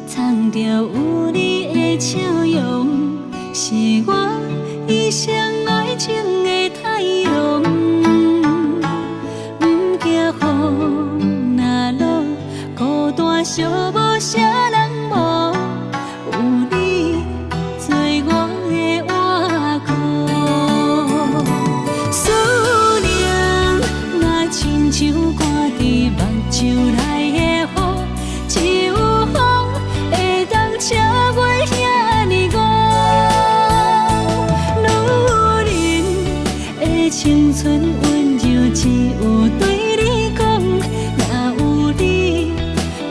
藏着有你的笑容，是我一生爱情的太阳。不惊雨若落，孤单寂无啥人无，有你做我的倚靠。思念若亲像挂伫目睭内的雨，只有风会当车过遐尼远。女人的青春温柔，只有对你讲，若有你，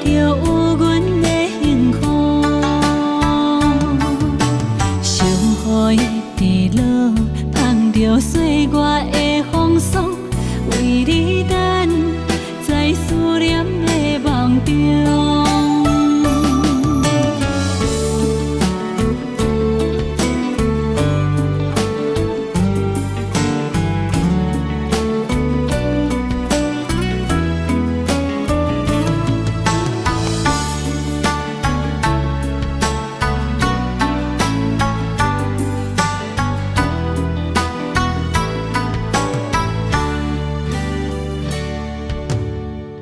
就有阮的幸福。上雨的直落，捧着岁月的风霜，为你等，在思念的梦中。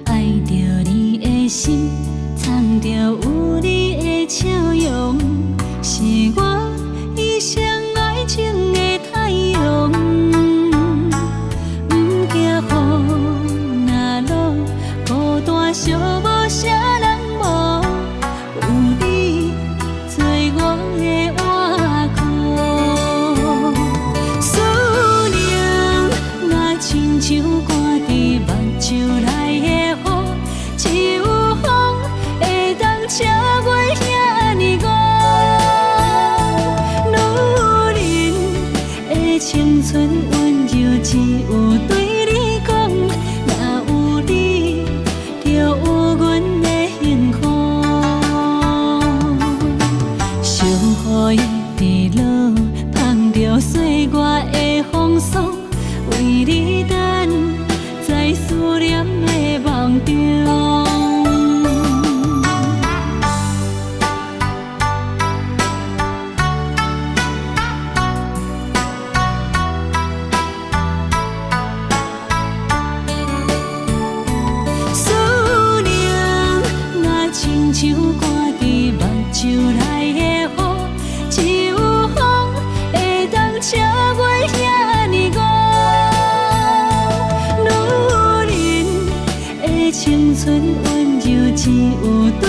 爱着你的心，藏着有你的笑容，是我一生爱情的太阳。不惊雨若落，孤单寂无啥人无，有你做我的倚靠。思念若亲像挂伫目睭内的雨，只有风会当车过遐尼远。女人的青春温柔，只有对你讲，若有你，就有阮的幸福。上雨的直落，捧着岁月的风霜，为你等，在思念的梦中。思念若亲像挂伫目睭内的雨，只有风会当车过遐尼远。女人的青春温柔，只有对